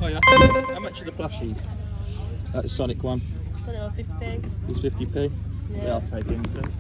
yeah. How much are the plushies? That's the Sonic one. Sonic on 50p. It's 50p? Yeah, I'll take him, please.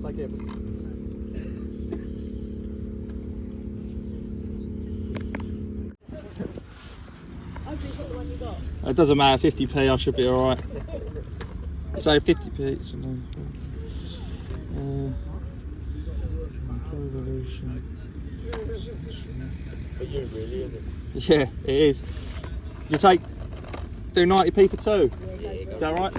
Like it. It doesn't matter, 50p, I should be alright. So 50p. But you really, isn't it? Yeah, it is. You do 90p for two. Is that right?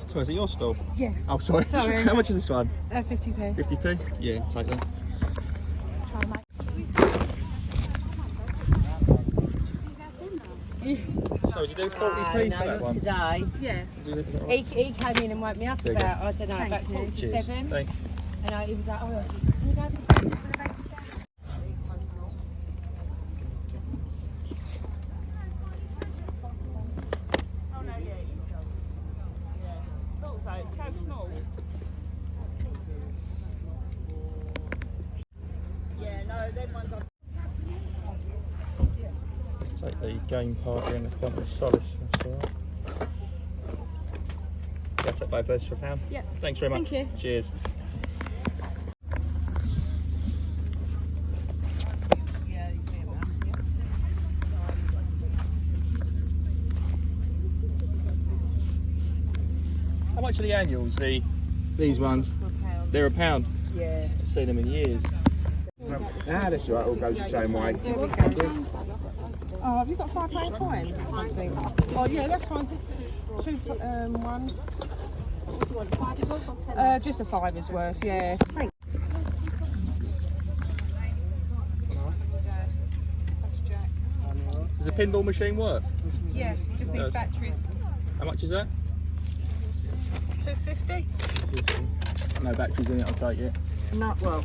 So is it your stall? Yes. Oh, sorry. Sorry. How much is this one? 50p. 50p? Yeah, take that. So, did you do 40p for that one? Today. Yeah. He came in and woke me up There you go. about, I don't know, about quarter to Cheers. 7. Thanks. And he was like, oh, can you go? Take the game part in the front of Solace. That's alright. Yeah, take both those for £1. Yeah. Thanks very much. Thank you. Cheers. How much are the annuals? These ones? They're £1. Yeah. I've seen them in years. That's right, all goes the same way. Oh, have you got £5 coins or something? Oh yeah, that's fine. One. What do you want, 5 as well or 10? Just a £5's worth, yeah. Thanks. Does the pinball machine work? Yeah, just needs batteries. How much is that? £2.50. No batteries in it, I'll take it. Not well.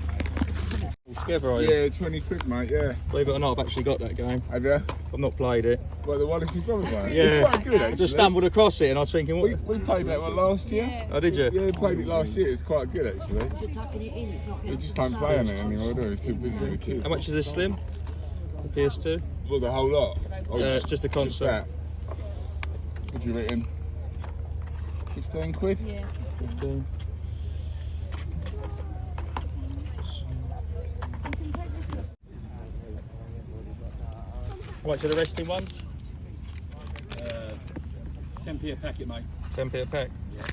All together, are you? Yeah, 20 quid, mate, yeah. Believe it or not, I've actually got that game. Have you? I've not played it. Well, the Wallace Brothers one? Yeah. It's quite good, actually. I just stumbled across it and I was thinking, what? We played that one last year. Oh, did you? Yeah, we played it last year. It's quite good, actually. We just don't play on it anymore, do we? We're too busy with the kids. How much is this, Slim? The PS2? Well, the whole lot? Or It's just a console. that? What do you reckon? 15 quid? Yeah. 15. How much are the resting ones? 10p a packet, mate. 10p a pack? Yeah.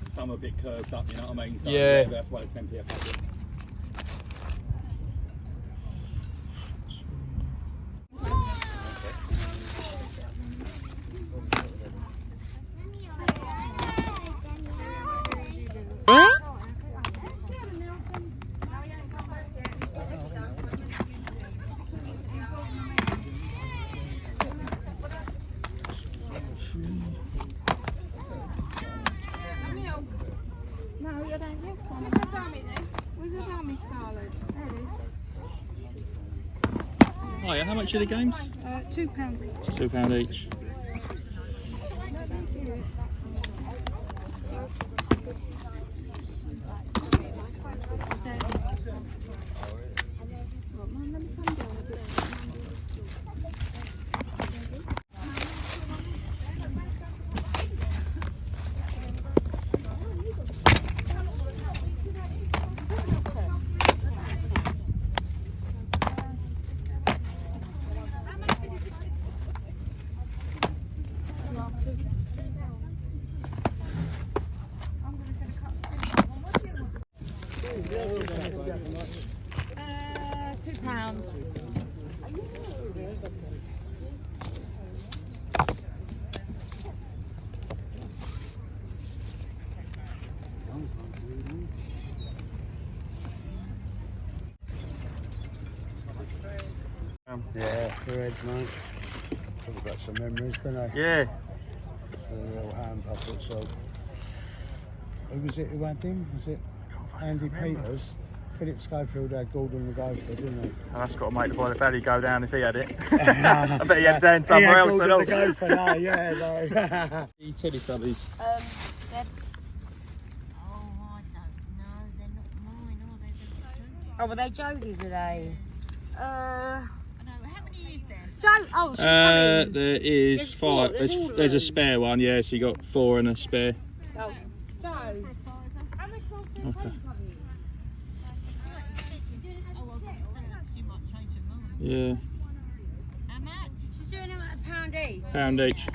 Some are a bit curved up, you know what I mean? So, Yeah. That's why it's 10p a packet. Where's the dummy, Scarlett? There it is. Oh yeah, how much are the games? £2 each. £2 each. £2. Yeah, correct, mate. Probably got some memories, don't I? Yeah. It's a little hand puppet, so. Who was it who had him? Was it Andy Peters? Philip Schofield had Gordon the Gopher, didn't he? Oh, that's got to make the boy the valley go down if he had it. I bet he had it down somewhere else. Gordon the Gopher, no, yeah, no. The Teletubbies. They're... Oh, I don't know. They're not mine, are they? Oh, were they Jodie's, were they? I know. How many is there? Oh, she's coming. There is There's four, 5. there's all of There's a them. spare one, yeah, so you got 4 and a spare. Oh, so... How much more for the Okay. Yeah, How much? She's doing them at £1 each. £1 each.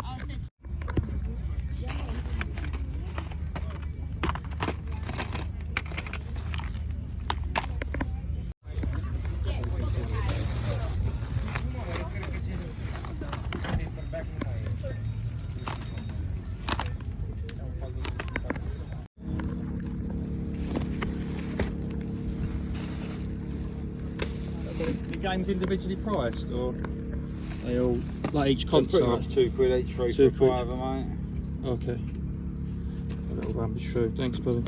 The games individually priced, or they all like each console? Pretty much £2 each, 3 2 for quid. 5, mate. Okay. A little rubbish through. Thanks, buddy.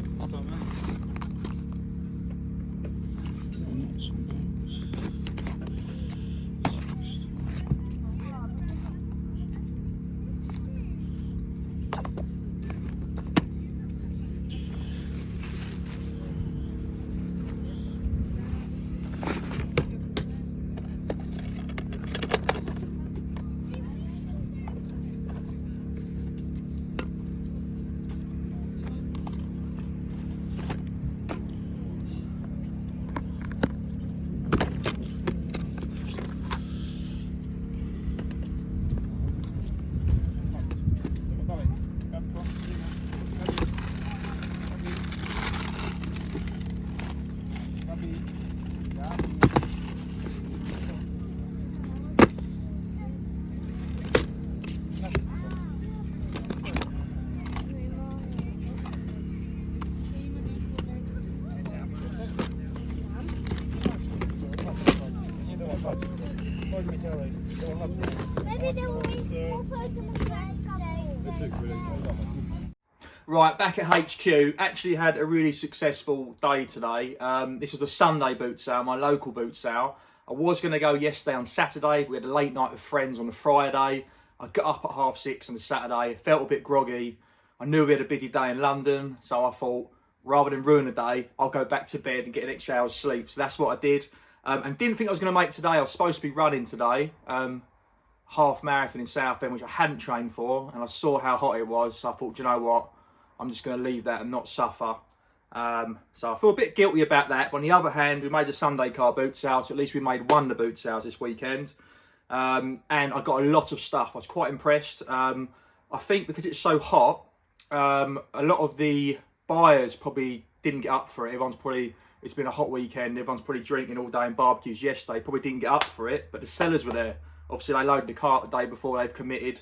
Right, back at HQ, actually had a really successful day today. This is the Sunday boot sale, my local boot sale. I was going to go yesterday on Saturday. We had a late night with friends on the Friday. I got up at 6:30 on the Saturday, felt a bit groggy. I knew we had a busy day in London, so I thought, rather than ruin the day, I'll go back to bed and get an extra hour's sleep. So that's what I did. And didn't think I was going to make today. I was supposed to be running today, half marathon in Southend, which I hadn't trained for. And I saw how hot it was, so I thought, do you know what? I'm just going to leave that and not suffer. So I feel a bit guilty about that. But on the other hand, we made the Sunday car boot sale, so at least we made one of the boot sales this weekend. And I got a lot of stuff. I was quite impressed. I think because it's so hot, a lot of the buyers probably didn't get up for it. It's been a hot weekend. Everyone's probably drinking all day and barbecues yesterday. Probably didn't get up for it, but the sellers were there. Obviously, they loaded the cart the day before they've committed.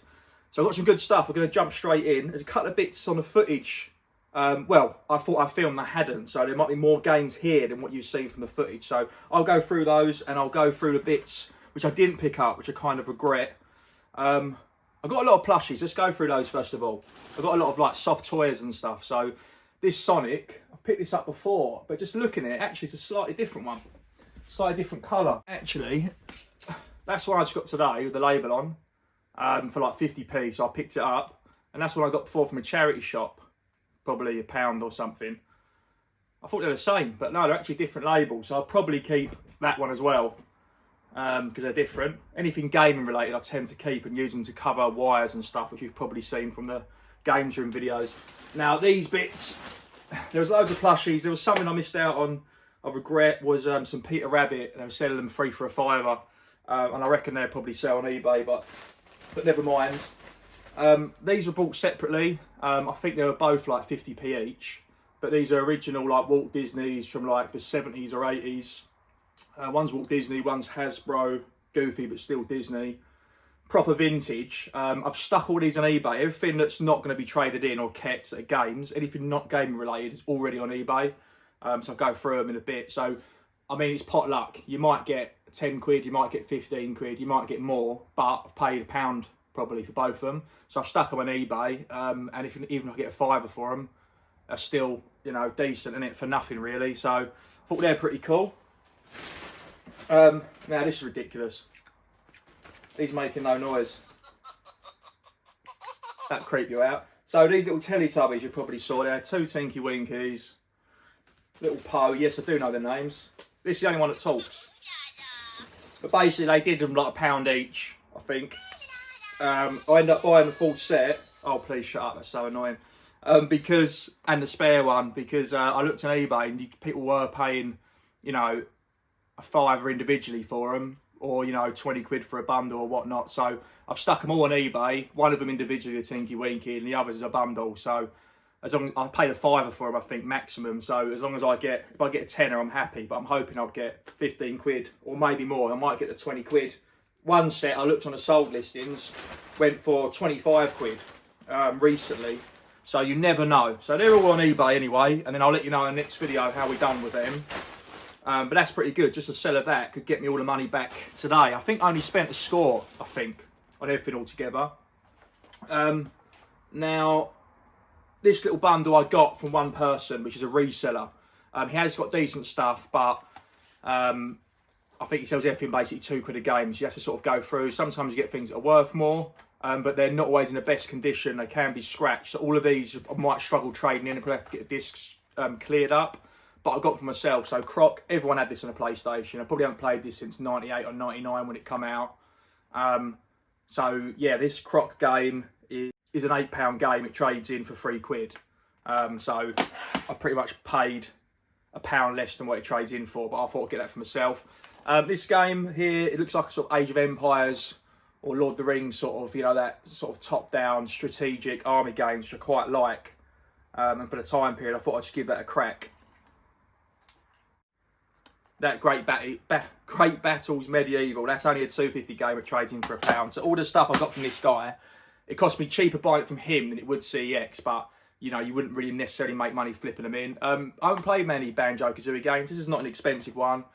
So I've got some good stuff. We're going to jump straight in. There's a couple of bits on the footage. Well, I thought I filmed, I hadn't. So there might be more games here than what you've seen from the footage. So I'll go through those and I'll go through the bits which I didn't pick up, which I kind of regret. I've got a lot of plushies. Let's go through those first of all. I've got a lot of like soft toys and stuff. So this Sonic, I've picked this up before, but just looking at it, actually it's a slightly different one. Slightly different colour. Actually, that's one I just got today with the label on, for like 50p, so I picked it up. And that's what I got before from a charity shop, probably £1 or something. I thought they were the same, but no, they're actually different labels. So I'll probably keep that one as well, because they're different. Anything gaming related I tend to keep and use them to cover wires and stuff, which you've probably seen from the games room videos. Now these bits, there was loads of plushies. There was something I missed out on, I regret, was some Peter Rabbit, and they were selling them 3 for £5. And I reckon they'll probably sell on eBay, but never mind. These were bought separately. I think they were both like 50p each, but these are original like Walt Disney's from like the 70s or 80s. One's Walt Disney, one's Hasbro, goofy but still Disney. Proper vintage. I've stuck all these on eBay. Everything that's not going to be traded in or kept at games, anything not gaming related, is already on eBay. So I'll go through them in a bit. So, I mean, it's pot luck. You might get 10 quid, you might get 15 quid, you might get more, but I've paid £1 probably for both of them. So I've stuck them on eBay, and even if I get a £5 for them, are still, you know, decent, innit, for nothing really. So I thought they're pretty cool. Now this is ridiculous. These making no noise. That creep you out. So these little Teletubbies you probably saw there, 2 Tinky Winkies, little Poe. Yes, I do know their names. This is the only one that talks. But basically they did them like £1 each, I think. I ended up buying the full set. Oh, please shut up, that's so annoying. And the spare one, because I looked on eBay and people were paying, you know, a £5 individually for them, or, you know, 20 quid for a bundle or whatnot. So I've stuck them all on eBay, one of them individually, a Tinky Winky, and the others is a bundle. So as long as I paid a £5 for them, I think, maximum. So as long as if I get a tenner, I'm happy. But I'm hoping I'll get 15 quid or maybe more. I might get the 20 quid. One set I looked on the sold listings went for 25 quid recently. So you never know. So they're all on eBay anyway, and then I'll let you know in the next video how we're done with them. But that's pretty good. Just a sell of that could get me all the money back today. I think I only spent a score, I think, on everything altogether. Now, this little bundle I got from one person, which is a reseller. He has got decent stuff, but I think he sells everything basically 2 quid a game. So you have to sort of go through. Sometimes you get things that are worth more, but they're not always in the best condition. They can be scratched. So all of these I might struggle trading in. I probably have to get the discs cleared up. But I got for myself. So Croc, everyone had this on a PlayStation. I probably haven't played this since 98 or 99 when it come out. So yeah, this Croc game is an £8 game. It trades in for 3 quid. So I pretty much paid £1 less than what it trades in for, but I thought I'd get that for myself. This game here, it looks like a sort of Age of Empires or Lord of the Rings sort of, you know, that sort of top-down strategic army games, which I quite like. And for the time period, I thought I'd just give that a crack. That Great Battles Medieval, that's only a 250 game, it trades in for £1. So all the stuff I got from this guy, it cost me cheaper buying it from him than it would CEX, but you know, you wouldn't really necessarily make money flipping them in. I haven't played many Banjo-Kazooie games. This is not an expensive one.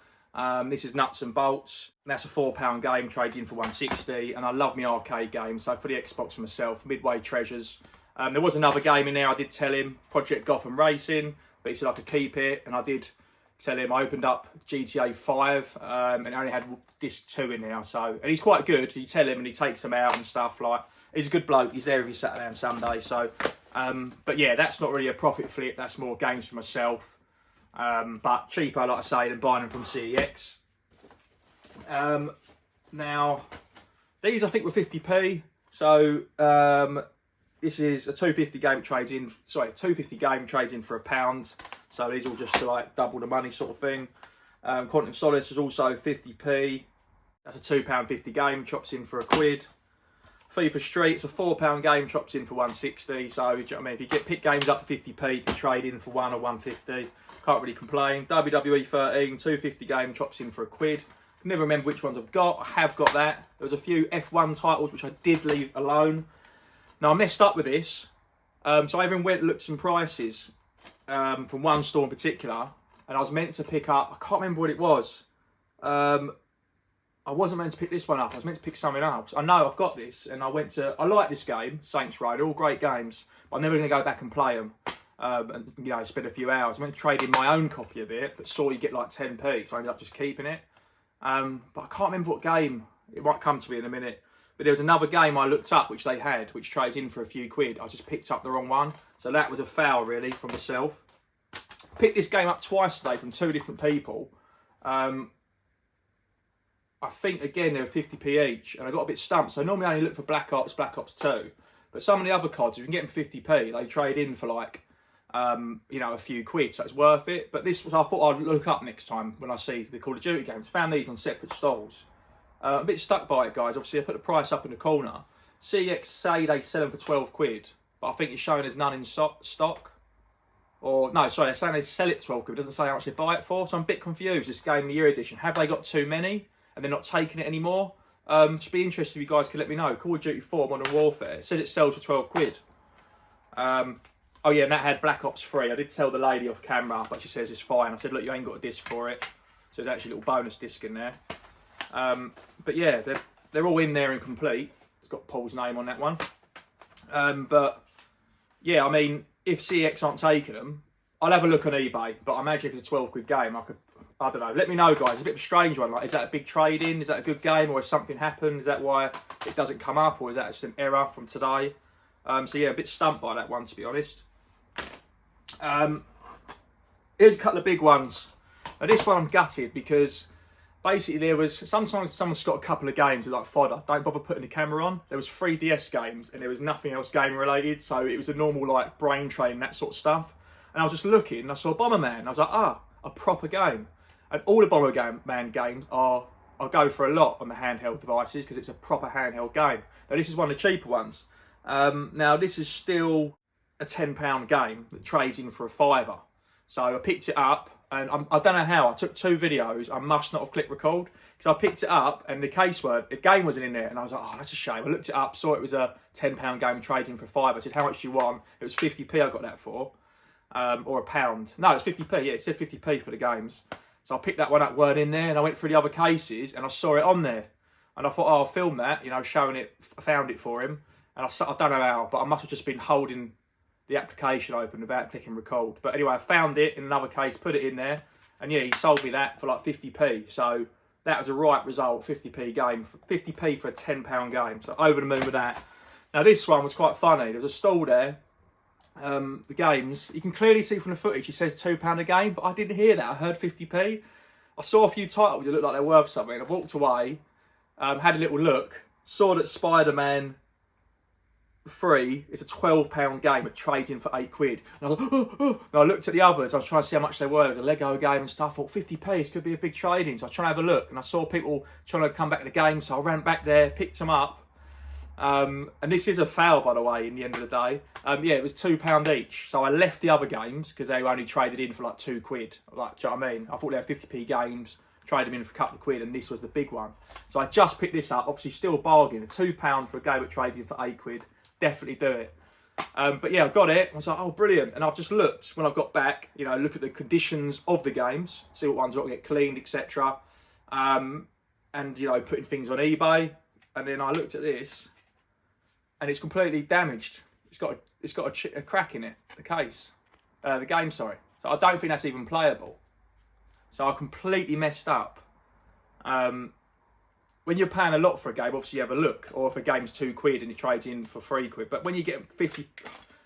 This is Nuts and Bolts. And that's a £4 game, trades in for 160. And I love my arcade games. So for the Xbox for myself, Midway Treasures. There was another game in there. I did tell him, Project Gotham Racing, but he said I could keep it. And I did tell him, I opened up GTA 5 and I only had disc 2 in there. So, and he's quite good. You tell him and he takes them out and stuff. Like, he's a good bloke. He's there every Saturday and Sunday. So, but yeah, that's not really a profit flip. That's more games for myself. But cheaper, like I say, than buying them from CEX. Now, these I think were 50p. So this is a 250 game trades in. Sorry, 250 game trades in for £1. So these all just like double the money sort of thing. Quantum Solace is also 50p. That's a £2.50 game, chops in for a quid. FIFA Street, it's a £4 game, chops in for 160. So, you know what I mean, if you pick games up for 50p, you can trade in for 1 or 150. Can't really complain. WWE 13, 250 game, chops in for a quid. Can never remember which ones I've got. I have got that. There was a few F1 titles which I did leave alone. Now I messed up with this. So I even went and looked some prices from one store in particular, and I was meant to pick up, I can't remember what it was. I wasn't meant to pick this one up. I was meant to pick something else. I know I've got this, and I like this game, Saints Row. They're all great games, but I'm never going to go back and play them. and you know, spent a few hours. I went to trade in my own copy of it, but saw you get like 10p, so I ended up just keeping it. But I can't remember what game. It might come to me in a minute. But there was another game I looked up which they had, which trades in for a few quid. I just picked up the wrong one, so that was a foul really from myself. Picked this game up twice today from 2 different people. I think again they were 50p each, and I got a bit stumped. So normally I only look for Black Ops 2, but some of the other CODs, if you can get them 50p, they trade in for like you know, a few quid, so it's worth it. But this was, I thought I'd look up next time when I see the Call of Duty games. Found these on separate stalls. A bit stuck by it, guys. Obviously, I put the price up in the corner. CX say they sell them for 12 quid, but I think it's showing there's none in stock. Or, no, sorry, they're saying they sell it for 12 quid. It doesn't say how much they buy it for, so I'm a bit confused. This Game of the Year edition. Have they got too many and they're not taking it anymore? Just be interested if you guys can let me know. Call of Duty 4 Modern Warfare. It says it sells for 12 quid. Oh yeah, and that had Black Ops 3. I did tell the lady off camera, but she says it's fine. I said, look, you ain't got a disc for it. So there's actually a little bonus disc in there. But yeah, they're all in there and complete. It's got Paul's name on that one. But yeah, I mean, if CX aren't taking them, I'll have a look on eBay. But I imagine if it's a 12 quid game, I don't know. Let me know, guys. It's a bit of a strange one. Like, is that a big trade in? Is that a good game, or has something happened? Is that why it doesn't come up, or is that just an error from today? So yeah, a bit stumped by that one, to be honest. Here's a couple of big ones. Now this one I'm gutted because basically there was, sometimes someone's got a couple of games that like fodder, don't bother putting the camera on. There was 3 DS games and there was nothing else game related, so it was a normal like brain train, that sort of stuff. And I was just looking and I saw Bomberman and I was like, a proper game. And all the Bomberman games I'll go for a lot on the handheld devices because it's a proper handheld game. Now this is one of the cheaper ones. Now this is still a £10 game that trades in for a £5. So I picked it up and I don't know how, I took 2 videos. I must not have clicked record because I picked it up and the game wasn't in there, and I was like, oh, that's a shame. I looked it up, saw it was a £10 game trading for £5. I said, how much do you want? It was 50p I got that for, or £1. No, it was 50p, yeah, it said 50p for the games. So I picked that one up, weren't in there, and I went through the other cases and I saw it on there. And I thought, oh, I'll film that, you know, showing it, found it for him. And I don't know how, but I must have just been holding the application open without clicking record. But anyway, I found it in another case, put it in there, and yeah, he sold me that for like 50p. So that was a right result, 50p game, 50p for a £10 game. So over the moon with that. Now this one was quite funny. There's a stall there. The games, you can clearly see from the footage, it says £2 a game, but I didn't hear that. I heard 50p. I saw a few titles that looked like they're worth something. I walked away, had a little look, saw that Spider-Man 3 is a £12 game at trading for 8 quid. And I was like, and I looked at the others, I was trying to see how much they were. There's a Lego game and stuff. I thought 50p, this could be a big trading. So I was trying to have a look, and I saw people trying to come back to the game, so I ran back there, picked them up. And this is a foul, by the way, in the end of the day. Yeah, it was £2 each. So I left the other games because they were only traded in for like 2 quid. Like, do you know what I mean? I thought they were 50p games, traded them in for a couple of quid, and this was the big one. So I just picked this up. Obviously, still a bargain. A £2 for a game that trades in for 8 quid. Definitely do it. But yeah, I got it. I was like, oh, brilliant. And I've just looked when I've got back, you know, look at the conditions of the games, see what ones got to get cleaned, etc. And, you know, putting things on eBay. And then I looked at this, and it's completely damaged. It's got a crack in it, the case. The game, sorry. So I don't think that's even playable. So I completely messed up. When you're paying a lot for a game, obviously you have a look. Or if a game's 2 quid and it trades in for 3 quid. But when you get 50,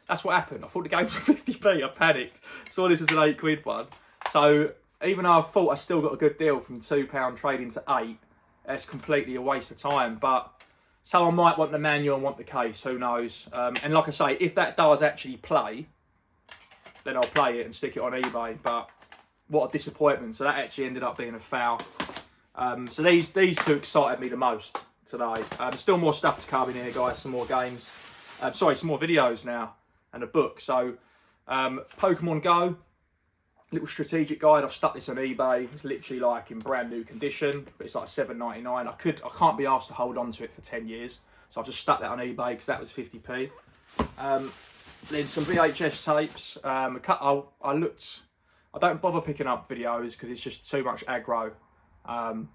that's what happened. I thought the game was 50p, I panicked. Saw this as an 8 quid one. So even though I thought I still got a good deal from £2 trading to 8, that's completely a waste of time. But someone might want the manual and want the case, who knows. And like I say, if that does actually play, then I'll play it and stick it on eBay. But what a disappointment. So that actually ended up being a foul. So these 2 excited me the most today. Still more stuff to come in here, guys. Some more games. Sorry, some more videos now. And a book. So Pokemon Go. Little strategic guide. I've stuck this on eBay. It's literally like in brand new condition, but it's like $7.99. I can't be asked to hold on to it for 10 years, so I've just stuck that on eBay because that was 50p. Then some VHS tapes. I looked. I don't bother picking up videos because it's just too much aggro. Trying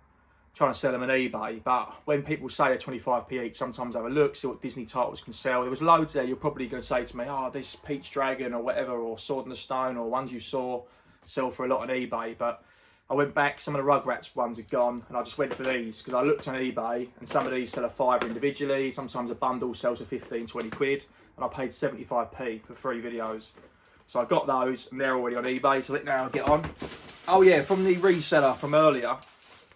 trying to sell them on eBay. But when people say they're 25p each, sometimes I have a look, see what Disney titles can sell. There was loads there. You're probably going to say to me, oh, this Peach Dragon or whatever, or Sword in the Stone, or ones you saw sell for a lot on eBay. But I went back, some of the Rugrats ones had gone, and I just went for these because I looked on eBay, and some of these sell a £5 individually. Sometimes a bundle sells for 15, 20 quid, and I paid 75p for 3 videos. So I got those, and they're already on eBay, so let me know how I get on. Oh yeah, from the reseller from earlier,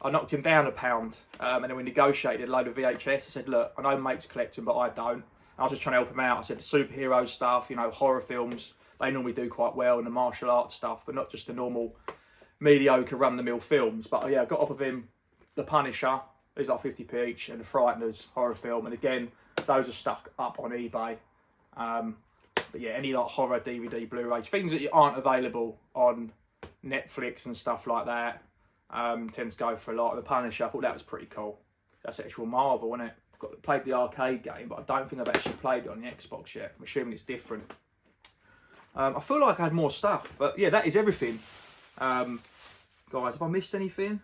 I knocked him down £1, and then we negotiated a load of VHS. I said, look, I know mates collect them, but I don't. I was just trying to help him out. I said, the superhero stuff, you know, horror films, they normally do quite well, and the martial arts stuff, but not just the normal mediocre run-the-mill films. But yeah, I got off of him The Punisher, these are 50p each, and The Frighteners horror film, and again, those are stuck up on eBay. But yeah, any like horror DVD, Blu-rays, things that aren't available on Netflix and stuff like that, tends to go for a lot. The Punisher, I thought that was pretty cool. That's actual Marvel, isn't it? Played the arcade game, but I don't think I've actually played it on the Xbox yet. I'm assuming it's different. I feel like I had more stuff, but yeah, that is everything. Guys, have I missed anything?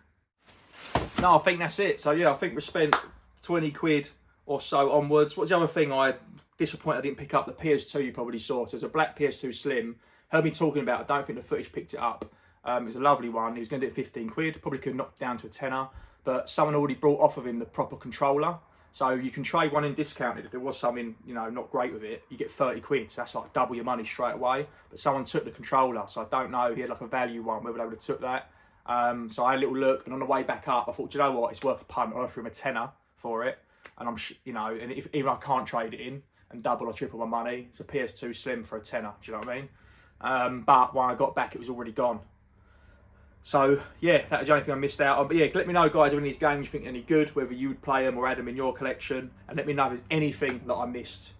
No, I think that's it. So yeah, I think we spent 20 quid or so onwards. What's the other thing I disappointed I didn't pick up? The PS2 you probably saw. So there's a black PS2 Slim. Heard me talking about it. I don't think the footage picked it up. It's a lovely one. He was going to do it 15 quid. Probably could knock it down to a tenner. But someone already brought off of him the proper controller. So you can trade one in discounted. If there was something, you know, not great with it, you get 30 quid. So that's like double your money straight away. But someone took the controller. So I don't know if he had like a value one, whether they would have took that. So I had a little look, and on the way back up, I thought, do you know what? It's worth a punt. I'll offer him a tenner for it. And I'm, you know, and if even I can't trade it in and double or triple my money, it's a PS2 Slim for a tenner. Do you know what I mean? But when I got back, it was already gone. So yeah, that was the only thing I missed out on. But yeah, let me know, guys, if these games you think any good, whether you would play them or add them in your collection, and let me know if there's anything that I missed,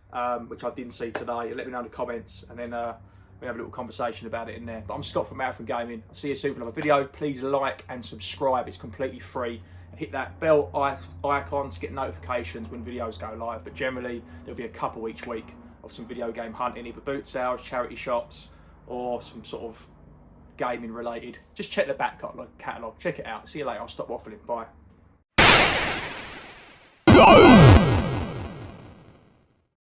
which I didn't see today. Let me know in the comments, and then we have a little conversation about it in there. But I'm Scott from Marathon Gaming. I'll see you soon for another video. Please like and subscribe. It's completely free. And hit that bell icon to get notifications when videos go live. But generally, there'll be a couple each week of some video game hunting, either boot sales, charity shops, or some sort of gaming related. Just check the back catalogue. Check it out. See you later. I'll stop waffling. Bye.